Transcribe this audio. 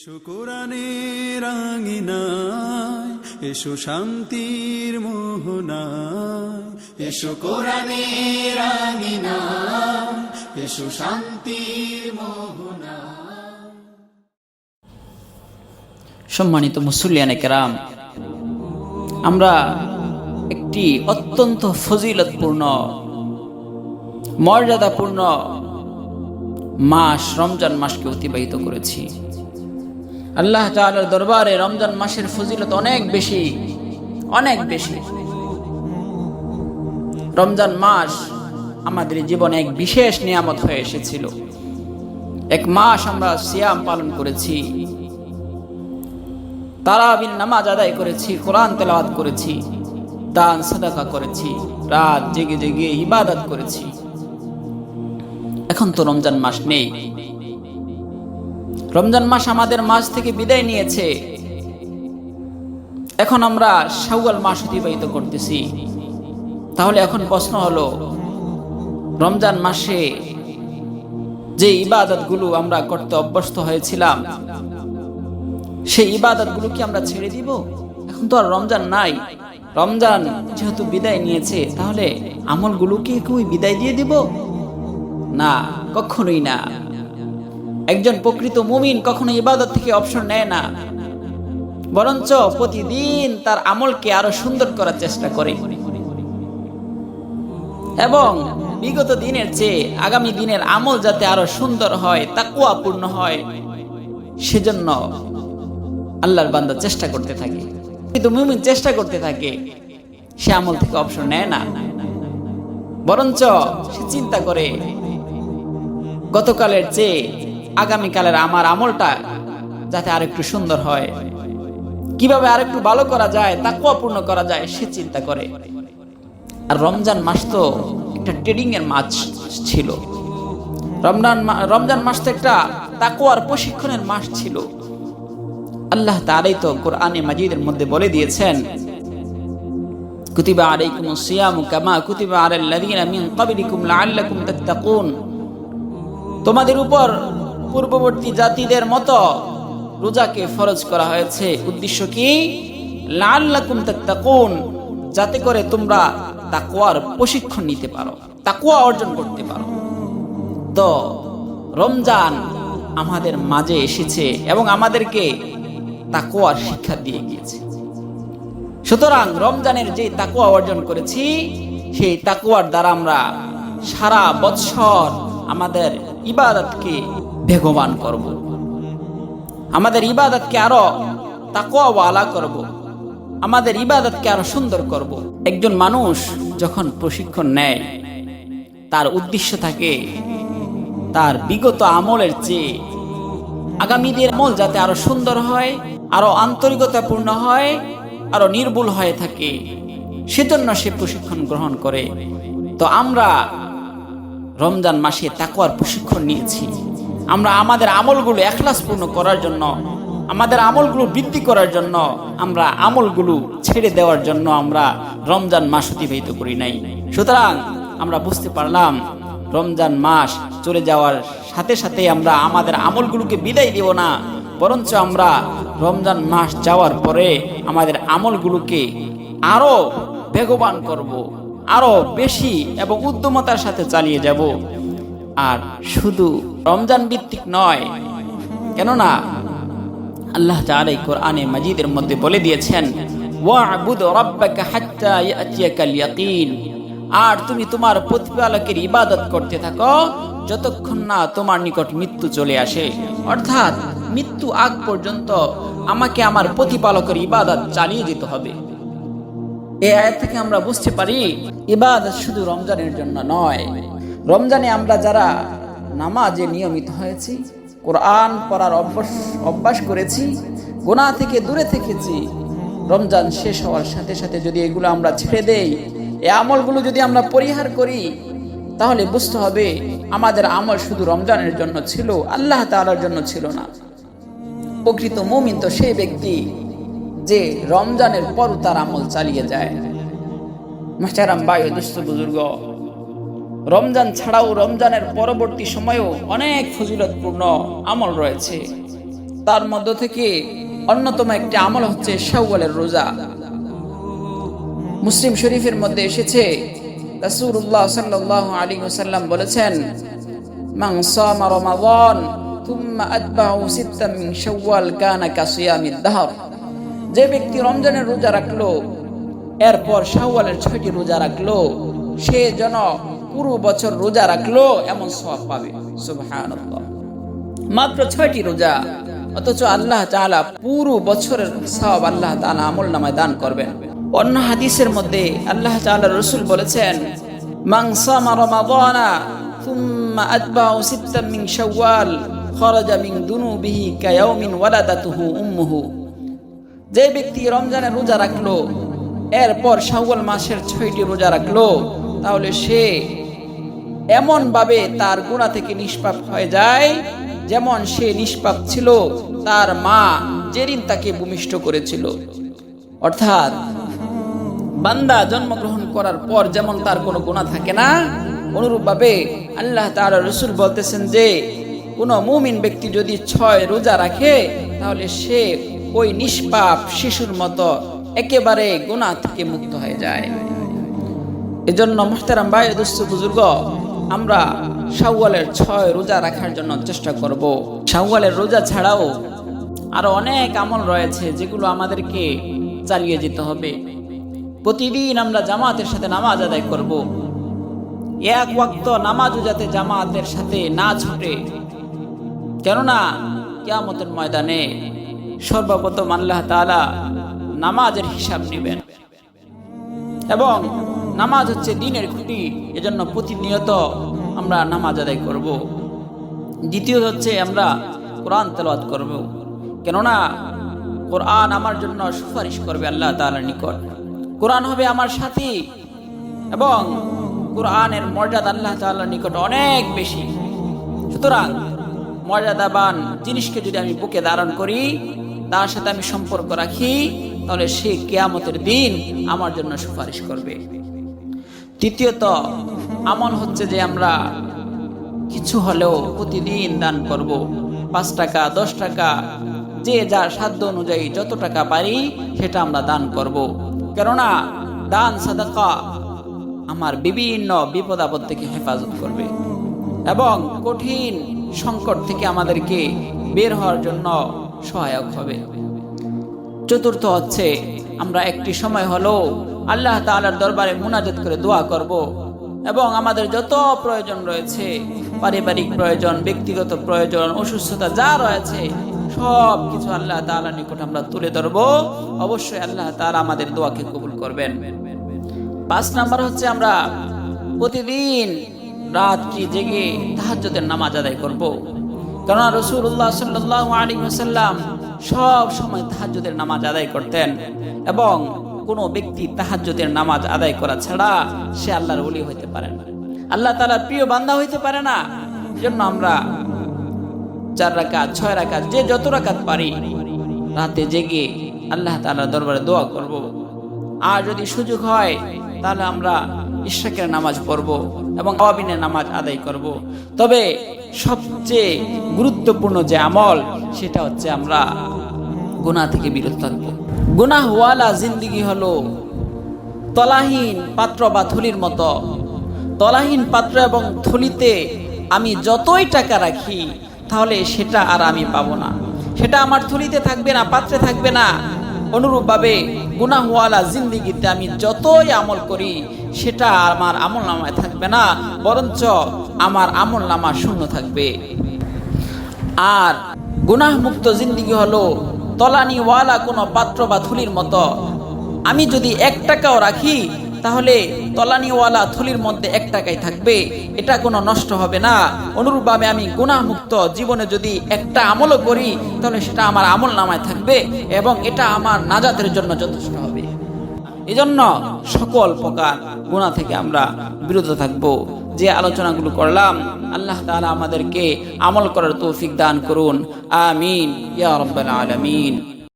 এসো কোরআনের আঙিনায়, এসো শান্তির মোহনায়, এসো কোরআনের আঙিনায়, এসো শান্তির মোহনায়। সম্মানিত মুসল্লিয়ানে কেরাম, আমরা একটি অত্যন্ত ফজিলতপূর্ণ মর্যাদাপূর্ণ মাস রমজান মাসকে অতিবাহিত করেছি। আল্লাহ তাআলার দরবারে রমজান মাসের ফজিলত অনেক বেশি, অনেক বেশি। রমজান মাস আমাদের জীবনে এক বিশেষ নিয়ামত হয়ে এসেছিল। এক মাস আমরা সিয়াম পালন করেছি, তারাবির নামাজ আদায় করেছি, কোরআন তেলাওয়াত করেছি, দান সাদাকা করেছি, রাত জেগে জেগে ইবাদত করেছি। এখন তো রমজান মাস নেই। রমজান মাস আমাদের মাস থেকে বিদায় নিয়েছে। এখন আমরা শাওয়াল মাস অতিবাহিত করতেছি। তাহলে এখন প্রশ্ন হলো, রমজান মাসে যে ইবাদতগুলো আমরা করতে অভ্যস্ত হয়েছিলাম, সেই ইবাদতগুলো কি আমরা ছেড়ে দিব? এখন তো আর রমজান নাই। রমজান যেহেতু বিদায় নিয়েছে, তাহলে আমলগুলোকে কি বিদায় দিয়ে দিব? না, কখনোই না। একজন প্রকৃত মুমিন কখনো ইবাদত থেকে অবসর নেয় না, বরঞ্চ প্রতিদিন তার আমলকে আরো সুন্দর করার চেষ্টা করে এবং বিগত দিনের চেয়ে আগামী দিনের আমল যাতে আরো সুন্দর হয়, তাকওয়াপূর্ণ হয়, সেজন্য আল্লাহর বান্দা চেষ্টা করতে থাকে। কিন্তু মুমিন চেষ্টা করতে থাকে, সে আমল থেকে অবসর নেয় না, বরঞ্চ সে চিন্তা করে গতকালের চেয়ে আগামীকালের আমার আমলটা যাতে আরেকটু সুন্দর হয়, কিভাবে আরেকটু ভালো করা যায়, তাকওয়াপূর্ণ করা যায়, সে চিন্তা করে। আর রমজান মাস তো একটা ট্রেডিং এর মাস ছিল। রমজান মাস তো একটা তাকওয়ার প্রশিক্ষণের মাস ছিল। আল্লাহ তাআলাই তো কোরআনে মাজিদের মধ্যে বলে দিয়েছেন, কুতিবা আলাইকুমুস সিয়ামু কামা কুতিবা আলাল লাযিনা মিন ক্বাবলিকুম লাআল্লাকুম তাত্তাকুন। তোমাদের উপর পূর্ববর্তী জাতিদের মতো রোজাকে ফরজ করা হয়েছে। উদ্দেশ্য কি? লাআল্লাকুম তাত্তাকুন, যাতে করে তোমরা তাকওয়ার প্রশিক্ষণ নিতে পারো, তাকওয়া অর্জন করতে পারো। তো রমজান আমাদের মাঝে এসেছে এবং আমাদেরকে তাকওয়ার শিক্ষা দিয়ে গিয়েছে। সুতরাং রমজানের যে তাকওয়া অর্জন করেছি, সেই তাকওয়ার দ্বারা আমরা সারা বৎসর আমাদের ইবাদতকে বেগবান করব, আমাদের ইবাদতকে আরো তাকওয়াওয়ালা করব, আমাদের ইবাদতকে আরো সুন্দর করব। একজন মানুষ যখন প্রশিক্ষণ নেয়, তার উদ্দেশ্য থাকে তার বিগত আমলের চেয়ে আগামী দিনের আমল যাতে আরো সুন্দর হয়, আরো আন্তরিকতাপূর্ণ হয়, আরো নির্ভুল হয়ে থাকে, সেজন্য সে প্রশিক্ষণ গ্রহণ করে। তো আমরা রমজান মাসে তাকওয়ার প্রশিক্ষণ নিয়েছি। আমরা আমাদের আমলগুলো ইখলাসপূর্ণ করার জন্য, আমাদের আমলগুলো বৃদ্ধি করার জন্য, আমরা আমলগুলো ছেড়ে দেওয়ার জন্য আমরা রমজান মাস অতিবাহিত করি নাই। সুতরাং আমরা বুঝতে পারলাম, রমজান মাস চলে যাওয়ার সাথে সাথে আমরা আমাদের আমলগুলোকে বিদায় দেব না, বরঞ্চ আমরা রমজান মাস যাওয়ার পরে আমাদের আমলগুলোকে আরো বেগবান করব, আরো বেশি এবং উদ্যমতার সাথে চালিয়ে যাব। আর শুধু রমজান ভিত্তিক নয়, কেননা আল্লাহ তাআলা কোরআনে মাজিদের মধ্যে বলে দিয়েছেন, ওয়া'বুদ রাব্বাকা হাত্তা ইয়াতিয়াকাল ইয়াকিন। আর তুমি তোমার প্রতিপালকের ইবাদত করতে থাকো যতক্ষণ না তোমার নিকট মৃত্যু চলে আসে। অর্থাৎ মৃত্যু আগ পর্যন্ত আমাকে আমার প্রতিপালকের ইবাদত চালিয়ে যেতে হবে। এই আয়াত থেকে আমরা বুঝতে পারি, ইবাদত শুধু রমজানের জন্য নয়। রমজানে আমরা যারা নামাজে নিয়মিত হয়েছি, কোরআন পড়ার অভ্যাস করেছি, গুনাহ থেকে দূরে থেকেছি, রমজান শেষ হওয়ার সাথে সাথে যদি এগুলো আমরা ছেড়ে দেই, এই আমলগুলো যদি আমরা পরিহার করি, তাহলে বুঝতে হবে আমাদের আমল শুধু রমজানের জন্য ছিল, আল্লাহ তাআলার জন্য ছিল না। প্রকৃত মুমিন তো সেই ব্যক্তি যে রমজানের পর তার আমল চালিয়ে যায়। মুহতারাম ভাই ও দোস্ত বুজুর্গ, রমজান ছাড়াও রমজানের পরবর্তী সময়েও অনেক ফজিলতপূর্ণ আমল রয়েছে। তার মধ্য থেকে অন্যতম একটি আমল হচ্ছে শাওয়ালের রোজা। মুসলিম শরীফের মধ্যে এসেছে, রাসূলুল্লাহ সাল্লাল্লাহু আলাইহি ওয়াসাল্লাম বলেছেন, মান সামা রমাদান থুম্মা আতবাহু সিত্তাম মিন শাওয়াল কানা কাসিয়ামিদ দাহর। যে ব্যক্তি রমজানের রোজা রাখলো, এরপর শাওয়ালের 6টি রোজা রাখলো, সে যেন পুরো বছর রোজা রাখলো এমন সওয়াব পাবে। সুবহানাল্লাহ, মাত্র 6টি রোজা, অথচ আল্লাহ তাআলা পুরো বছরের সওয়াব আল্লাহ তাআলা আমলনামায় দান করবেন। অন্য হাদিসের মধ্যে আল্লাহ তাআলার রাসূল বলেছেন, মান সামা রমাদানা থুম্মা আতবাহু সিত্তাম মিন শাওয়াল খারাজা মিন দুনুবিহি কায়াউমিন ওয়ালাদাতুহু উম্মুহু। যে ব্যক্তি রমজানের রোজা রাখলো, এরপর শাওয়াল মাসের 6টি রোজা রাখলো, তাহলে সে এমন ভাবে তার গুনাহ থেকে নিষ্পাপ হয়ে যায় যেমন সে নিষ্পাপ ছিল তার মা যেদিন তাকে ভূমিষ্ঠ করেছিল। অর্থাৎ বান্দা জন্মগ্রহণ করার পর যেমন তার কোনো গুনাহ থাকে না, অনুরূপভাবে আল্লাহ তাআলা রাসূল বলতেছেন যে কোনো মুমিন ব্যক্তি যদি 6 রোজা রাখে, তাহলে সে ওই নিষ্পাপ শিশুর মতো একেবারে গুনাহ থেকে মুক্ত হয়ে যায়। এজন্য মুহতারাম ভাই, দোস্ত, বুজুর্গ, আমরা শাওয়ালের 6 রোজা রাখার জন্য চেষ্টা করব। শাওয়ালের রোজা ছাড়াও আরো অনেক আমল রয়েছে যেগুলো আমাদেরকে চালিয়ে যেতে হবে। প্রতিদিন আমরা জামাতের সাথে নামাজ আদায় করব। এক ওয়াক্ত নামাজও যাতে জামাতের সাথে না ছুটে, কেননা কিয়ামতের ময়দানে সর্বপ্রথম আল্লাহ তাআলা নামাজের হিসাব নেবেন এবং নামাজ হচ্ছে দ্বীনের খুঁটি। এজন্য প্রতিনিয়ত আমরা নামাজ আদায় করব। দ্বিতীয় হচ্ছে আমরা কোরআন তেলাওয়াত করব, কেননা কোরআন আমার জন্য সুপারিশ করবে আল্লাহ তাআলার নিকট। কোরআন হবে আমার সাথী এবং কোরআনের মর্যাদা আল্লাহ তাআলার নিকট অনেক বেশি। সুতরাং মর্যাদাবান জিনিসকে যদি আমি বুকে ধারণ করি, তার সাথে আমি সম্পর্ক রাখি, তাহলে সে কিয়ামতের দিন আমার জন্য সুপারিশ করবে। তৃতীয়ত আমল হচ্ছে যে আমরা কিছু হলেও প্রতিদিন দান করব। 5 টাকা, 10 টাকা, যে যার সাধ্য অনুযায়ী যত টাকা পারি সেটা আমরা দান করব। কেননা দান সাদাকা আমার বিভিন্ন বিপদ আপদ থেকে হেফাজত করবে এবং কঠিন সংকট থেকে আমাদেরকে বের হওয়ার জন্য সহায়ক হবে। চতুর্থ হচ্ছে আমরা একটি সময় হলেও আল্লাহ তাআলার দরবারে মুনাজাত করে দোয়া করব এবং আমাদের যত প্রয়োজন রয়েছে, পারিবারিক প্রয়োজন, ব্যক্তিগত প্রয়োজন, অসুস্থতা যা রয়েছে, সব কিছু আল্লাহ তাআলার নিকট আমরা তুলে ধরব। অবশ্যই আল্লাহ তাআলা আমাদের দোয়াকে কবুল করবেন। 5 নাম্বার হচ্ছে আমরা প্রতিদিন রাত্রি জেগে তাহাজ্জুদের নামাজ আদায় করব। কারণ রাসূলুল্লাহ সাল্লাল্লাহু আলাইহি ওয়াসাল্লাম সব সময় তাহাজ্জুদের নামাজ আদায় করতেন এবং কোনো ব্যক্তি তাহাজ্জুদের নামাজ আদায় করা ছাড়া সে আল্লাহর ওলি হইতে পারে না, আল্লাহ তাআলার প্রিয় বান্দা হইতে পারে না। এজন্য আমরা 4 রাকাত, 6 রাকাত, যে যত রাকাত পারি রাতে জেগে আল্লাহ তাআলার দরবারে দোয়া করব। আর যদি সুযোগ হয় তাহলে আমরা ইশরাকের নামাজ পড়ব এবং আওয়াবিনের নামাজ আদায় করব। তবে সবচেয়ে গুরুত্বপূর্ণ যে আমল সেটা হচ্ছে আমরা গুনাহ থেকে বিরত থাকব। গুনাহওয়ালা জিন্দেগি হলো তলাহীন পাত্র বা থলির মতো। তলাহীন পাত্র এবং থলিতে আমি যতই টাকা রাখি তাহলে সেটা আর আমি পাবো না, সেটা আমার থলিতে থাকবে না, পাত্রে থাকবে না। অনুরূপভাবে গুনাহওয়ালা জিন্দেগিতে আমি যতই আমল করি সেটা আমার আমলনামায় থাকবে না, বরঞ্চ আমার আমলনামা শূন্য থাকবে। আর গুনাহ মুক্ত জিন্দেগি হলো তলানিওয়ালা কোনো পাত্র বা থলির মতো। আমি যদি 1 টাকাও রাখি তাহলে তলানিওয়ালা থলির মধ্যে 1 টাকাই থাকবে, এটা কোনো নষ্ট হবে না। অনুরূপভাবে আমি গুনাহ মুক্ত জীবনে যদি একটা আমলও করি তাহলে সেটা আমার আমল নামায় থাকবে এবং এটা আমার নাজাতের জন্য যথেষ্ট হবে। এজন্য সকল প্রকার গুনাহ থেকে আমরা বিরত থাকব। যে আলোচনাগুলো করলাম আল্লাহ তাআলা আমাদেরকে আমল করার তৌফিক দান করুন। আমিন ইয়া রাব্বাল আলামিন।